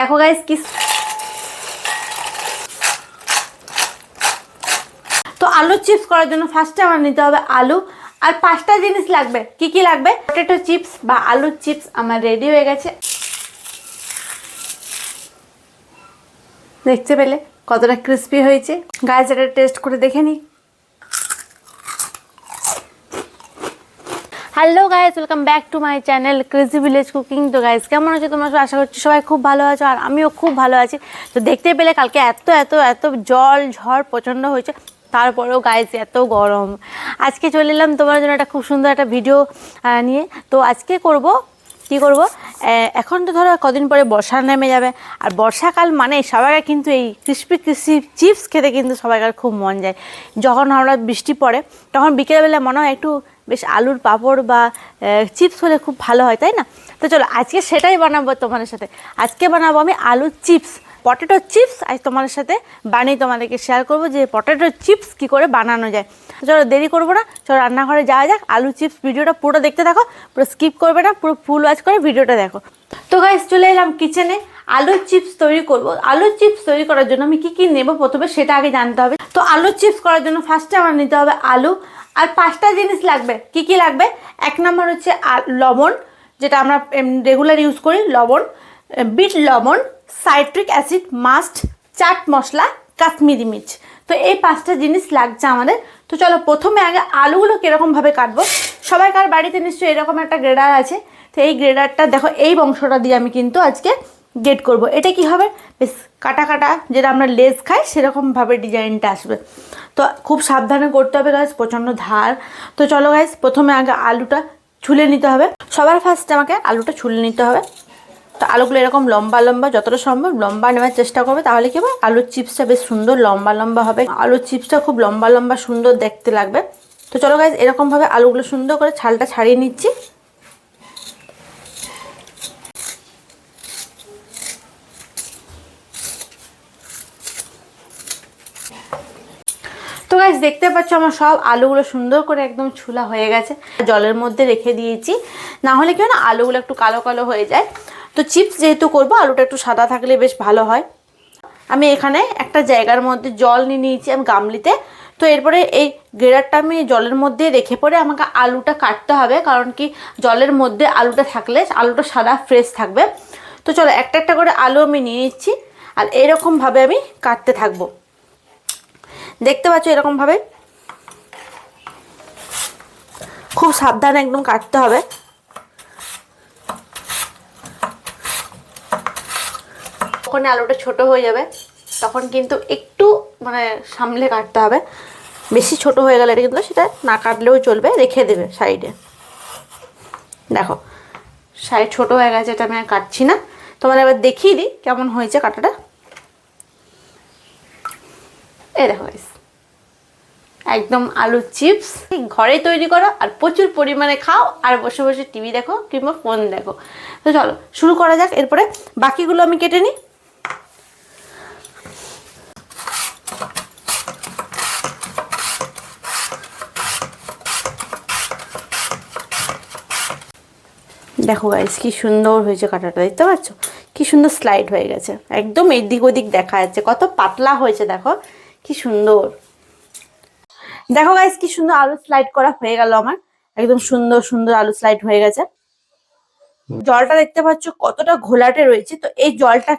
দেখো গাইস কি তো আলু চিপস করার জন্য ফার্স্টে আমার নিতে হবে আলু আর 5টা জিনিস লাগবে। কি কি লাগবে? পটেটো চিপস বা আলুর চিপস আমার রেডি হয়ে গেছে। দেখতে পেলে কতটা ক্রিস্পি হয়েছে। গাইস এটা টেস্ট করে দেখে নি। Hello guys, welcome back to my channel crazy village cooking. তো গাইস কেমন আছো তোমরা? আশা করছি সবাই খুব ভালো আছো আর আমিও খুব ভালো আছি। তো দেখতে পেলে কালকে এত এত এত জল ঝড় প্রচণ্ড হয়েছে, তারপরেও গাইস এত গরম। আজকে চলে এলাম তোমার জন্য একটা খুব সুন্দর একটা ভিডিও নিয়ে। তো আজকে কি করব, এখন তো ধরো কদিন পরে বর্ষা নেমে যাবে, আর বর্ষাকাল মানে সবাইকার কিন্তু এই ক্রিস্পি ক্রিস্পি চিপস খেতে কিন্তু সবাইকার খুব মন যায়। যখন আমরা বৃষ্টি পড়ে তখন বিকেলবেলা মনে হয় একটু বেশ আলুর পাঁপড় বা চিপস হলে খুব ভালো হয়, তাই না? তো চলো আজকে সেটাই বানাবো তোমাদের সাথে। আজকে বানাবো আমি আলুর চিপস, পটেটো চিপস। আজ তোমাদের সাথে বানিয়ে তোমাদেরকে শেয়ার করবো যে পটেটো চিপস কি করে বানানো যায়। তো চলো দেরি করবো না, চলো রান্নাঘরে যাওয়া যাক। আলু চিপস ভিডিওটা পুরো দেখতে থাকো, পুরো স্কিপ করবে না, পুরো ফুল ওয়াচ করে ভিডিওটা দেখো। তো গাইস চলে এলাম কিচেনে। আলুর চিপস তৈরি করব। আলুর চিপস তৈরি করার জন্য আমি কি কি নেব প্রথমে সেটা আগে জানতে হবে। তো আলুর চিপস করার জন্য ফার্স্টে আমার নিতে হবে আলু আর 5টা জিনিস লাগবে। কি কি লাগবে? 1 নম্বর হচ্ছে লবণ, যেটা আমরা রেগুলার ইউজ করি, লবণ, বিট লবণ, citric acid must, chaat masala, Kashmiri মির্চ। তো এই 5টা জিনিস লাগছে আমাদের। তো চলো প্রথমে আগে আলুগুলো কীরকমভাবে কাটবো। সবাইকার বাড়িতে নিশ্চয়ই এরকম একটা গ্রেডার আছে। তো এই গ্রেডারটা দেখো, এই অংশটা দিয়ে আমি কিন্তু আজকে গ্রেড করব। এটা কি হবে, বেশ কাটা কাটা, যেটা আমরা লেস খাই সেরকমভাবে ডিজাইনটা আসবে। তো খুব সাবধানে করতে হবে গাইস, প্রচণ্ড ধার। তো চলো গাইস প্রথমে আগে আলুটা ছুলে নিতে হবে। সবার ফার্স্টে আমাকে আলুটা ছুলে নিতে হবে। তো আলুগুলো এরকম লম্বা লম্বা, যতটা সম্ভব লম্বা নেওয়ার চেষ্টা করবে, তাহলে কি হবে আলুর চিপসটা বেশ সুন্দর লম্বা লম্বা হবে। আলুর চিপসটা খুব লম্বা লম্বা সুন্দর দেখতে লাগবে। তো চলো গাইস এরকমভাবে আলুগুলো সুন্দর করে ছালটা ছাড়িয়ে নিচ্ছি। তো গাইস দেখতে পাচ্ছ আমার সব আলুগুলো সুন্দর করে একদম ছুলা হয়ে গেছে। জলের মধ্যে রেখে দিয়েছি, না হলে কি হয় না আলুগুলো একটু কালো কালো হয়ে যায়। তো চিপস যেহেতু করবো, আলুটা একটু সাদা থাকলে বেশ ভালো হয়। আমি এখানে একটা জায়গার মধ্যে জল নিয়ে নিয়েছি আমি গামলিতে। তো এরপরে এই গ্রেডারটা আমি জলের মধ্যে রেখে পরে আমাকে আলুটা কাটতে হবে, কারণ কি জলের মধ্যে আলুটা থাকলে আলুটা সাদা ফ্রেশ থাকবে। তো চলো একটা একটা করে আলু আমি নিয়ে নিচ্ছি আর এরকমভাবে আমি কাটতে থাকবো। দেখতে পাচ্ছ এরকমভাবে খুব সাবধানে একদম কাটতে হবে। যখন আলুটা ছোট হয়ে যাবে তখন কিন্তু একটু মানে সামলে কাটতে হবে। বেশি ছোট হয়ে গেলে এটা কিন্তু সেটা না কাটলেও চলবে, রেখে দেবে সাইডে। দেখো সাইড ছোট হয়ে গেছে, এটা আমি আর কাটছি না। তোমার এবার দেখিয়ে দিই কেমন হয়েছে কাটাটা। এই দেখো একদম আলুর চিপস ঘরে তৈরি করো আর প্রচুর পরিমাণে খাও আর বসে বসে টিভি দেখো কিংবা ফোন দেখো। তো চলো শুরু করা যাক। এরপরে বাকিগুলো আমি কেটে নিই। দেখো গাইস কি সুন্দর হয়েছে কাটাটা, দেখতে পাচ্ছ কি সুন্দর স্লাইড হয়ে গেছে, একদম এদিক ওদিক দেখা যাচ্ছে, কত পাতলা হয়েছে দেখো কি সুন্দর। দেখো গাইস কি সুন্দর আলু স্লাইড করা হয়ে গেল আমার, একদম সুন্দর সুন্দর আলু স্লাইড হয়ে গেছে। জলটা দেখতে পাচ্ছ কতটা ঘোলাটে রয়েছে। তো এই জলটা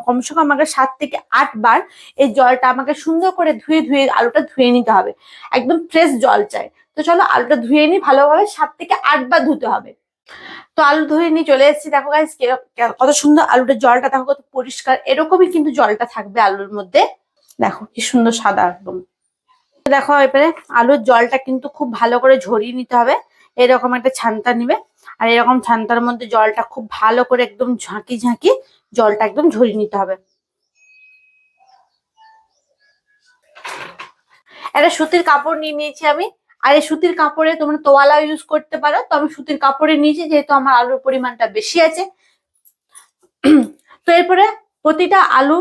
কমসে কম আমাকে 7 থেকে 8 বার এই জলটা আমাকে সুন্দর করে ধুয়ে ধুয়ে আলুটা ধুয়ে নিতে হবে। একদম ফ্রেশ জল চাই। তো চলো আলুটা ধুয়ে নিই ভালোভাবে, 7 থেকে 8 বার ধুতে হবে। তো আলু ধুয়ে নিয়ে চলে এসেছি। দেখো গাইস কত সুন্দর আলুটার জলটা, দেখো কত পরিষ্কার। এরকমই কিন্তু জলটা থাকবে আলুর মধ্যে। দেখো কি সুন্দর সাদা একদম। দেখো এবারে আলুর জলটা কিন্তু খুব ভালো করে ঝরিয়ে নিতে হবে। এরকম একটা ছান্তা নিবে আর এরকম ছান্তার মধ্যে জলটা খুব ভালো করে একদম ঝাঁকি ঝাঁকি জলটা একদম ঝরিয়ে নিতে হবে। একটা সুতির কাপড় নিয়ে নিয়েছি আমি, আর এই সুতির কাপড়ে তোমরা তোয়ালা ইউজ করতে পারো। তো আমি সুতির কাপড়ে নিয়েছি যেহেতু আমার আলুর পরিমাণটা বেশি আছে। তো এরপরে প্রতিটা আলু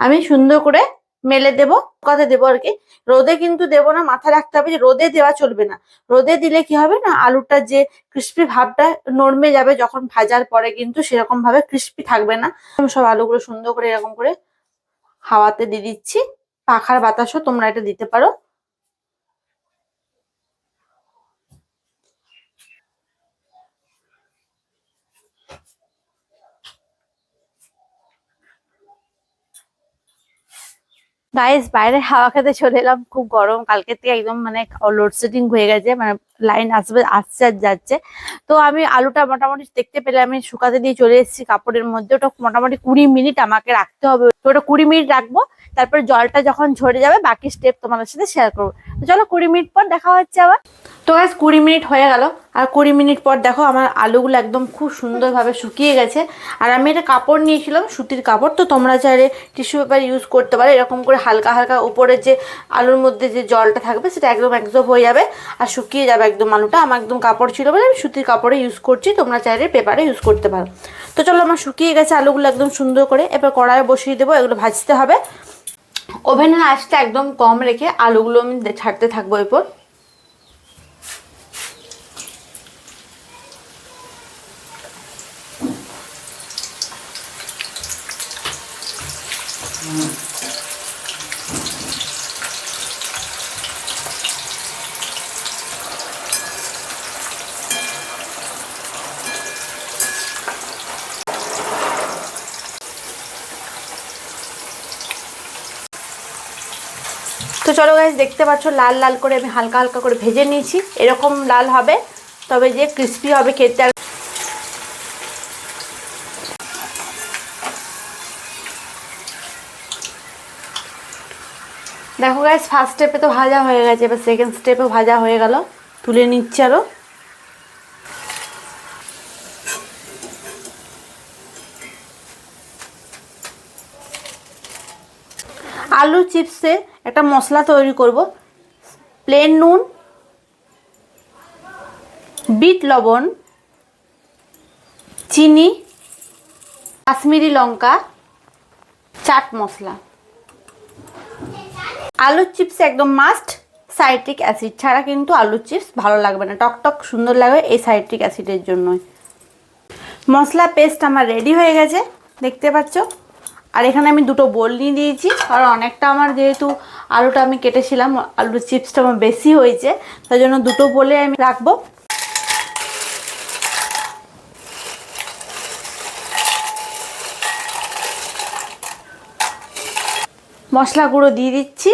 আমি সুন্দর করে মেলে দেবো, কথা দেবো আর কি। রোদে কিন্তু দেবো না, মাথায় রাখতে হবে যে রোদে দেওয়া চলবে না। রোদে দিলে কি হবে না, আলুটা যে ক্রিস্পি ভাবটা নরমে যাবে, যখন ভাজার পরে কিন্তু সেরকম ভাবে ক্রিস্পি থাকবে না। আমি সব আলুগুলো সুন্দর করে এরকম করে হাওয়াতে দিয়ে দিচ্ছি। পাখার বাতাসও তোমরা এটা দিতে পারো। গাইস বাইরে হাওয়া খেতে চলে এলাম, খুব গরম কালকে থেকে একদম, মানে লোডশেডিং হয়ে গেছে, মানে লাইন আসবে, আসছে আর যাচ্ছে। তো আমি আলুটা মোটামুটি দেখতে পেলে আমি শুকাতে দিয়ে চলে এসেছি কাপড়ের মধ্যে। ওটা মোটামুটি 20 মিনিট আমাকে রাখতে হবে, তো ওটা 20 মিনিট রাখবো। তারপরে জলটা যখন ঝরে যাবে বাকি স্টেপ তোমাদের সাথে শেয়ার করবো। তো চলো 20 মিনিট পর দেখা হচ্ছে আবার। তো গাইস 20 মিনিট হয়ে গেল, আর 20 মিনিট পর দেখো আমার আলুগুলো একদম খুব সুন্দরভাবে শুকিয়ে গেছে। আর আমি একটা কাপড় নিয়েছিলাম, সুতির কাপড়, তো তোমরা চাইলে টিস্যু পেপার ইউজ করতে পারো। এরকম করে হালকা হালকা উপরে যে আলুর মধ্যে যে জলটা থাকবে সেটা একদম একদম হয়ে যাবে আর শুকিয়ে যাবে একদম আলুটা। আমার একদম কাপড় ছিল বলে আমি সুতির কাপড়ে ইউজ করছি, তোমরা চাইলে পেপারে ইউজ করতে পারো। তো চলো আমার শুকিয়ে গেছে আলুগুলো একদম সুন্দর করে, এবার কড়াইয়ে বসিয়ে দেবো, এগুলো ভাজতে হবে। ওভেনের আঁচটা একদম কম রেখে আলুগুলো আমি ছাড়তে থাকবো এরপর। তো চলো গাইস, দেখতে পাচ্ছ লাল লাল করে আমি হালকা হালকা করে ভেজে নিয়েছি। এরকম লাল হবে তবে যে ক্রিস্পি হবে খেতে। দেখো গাইস ফার্স্ট স্টেপে তো ভাজা হয়ে গেছে, এবার সেকেন্ড স্টেপে ভাজা হয়ে গেল, তুলে নিচ্ছি আরো। আলু চিপসে একটা মশলা তৈরি করব। প্লেন নুন, বিট লবণ, চিনি, কাশ্মীরি লঙ্কা, চাট মশলা। আলুর চিপস একদম মাস্ট, সাইট্রিক অ্যাসিড ছাড়া কিন্তু আলুর চিপস ভালো লাগবে না, টকটক সুন্দর লাগবে এই সাইট্রিক অ্যাসিডের জন্যই। মশলা পেস্ট আমার রেডি হয়ে গেছে দেখতে পাচ্ছ। আর এখানে আমি দুটো বোল নিয়ে দিয়েছি, কারণ অনেকটা আমার যেহেতু আলুটা আমি কেটেছিলাম, আলুর চিপসটা আমার বেশি হয়েছে, তাই জন্য দুটো বোলে আমি রাখবো। মশলা গুঁড়ো দিয়ে দিচ্ছি।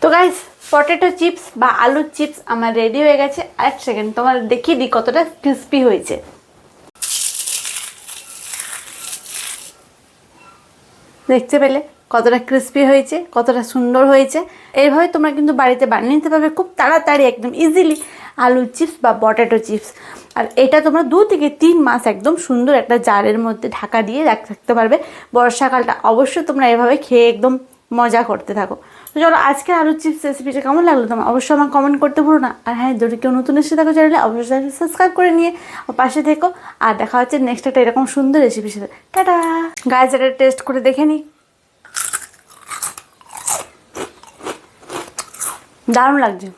তো গাইস পটেটো চিপস বা আলুর চিপস আমার রেডি হয়ে গেছে। এক সেকেন্ড তোমার দেখিয়ে দিই কতটা ক্রিস্পি হয়েছে। দেখতে পেলে কতটা ক্রিস্পি হয়েছে, কতটা সুন্দর হয়েছে। এইভাবে তোমরা কিন্তু বাড়িতে বানিয়ে নিতে পারবে খুব তাড়াতাড়ি, একদম ইজিলি আলুর চিপস বা পটেটো চিপস। আর এটা তোমরা 2 থেকে 3 মাস একদম সুন্দর একটা জারের মধ্যে ঢাকা দিয়ে রাখতে পারবে। বর্ষাকালটা অবশ্যই তোমরা এভাবে খেয়ে একদম মজা করতে থাকো। তো চলো আজকের আলুর চিপস রেসিপিটা কেমন লাগলো তোমার অবশ্যই আমার কমেন্ট করতে ভুলো না। আর হ্যাঁ, যদি কেউ নতুন এসে থাকো চ্যানেলে অবশ্যই সাবস্ক্রাইব করে নিয়ে পাশে থেকো। আর দেখা হচ্ছে নেক্সট একটা এরকম সুন্দর রেসিপির সাথে। টাটা গাইস, এটা টেস্ট করে দেখে নিই। দারুণ লাগছে।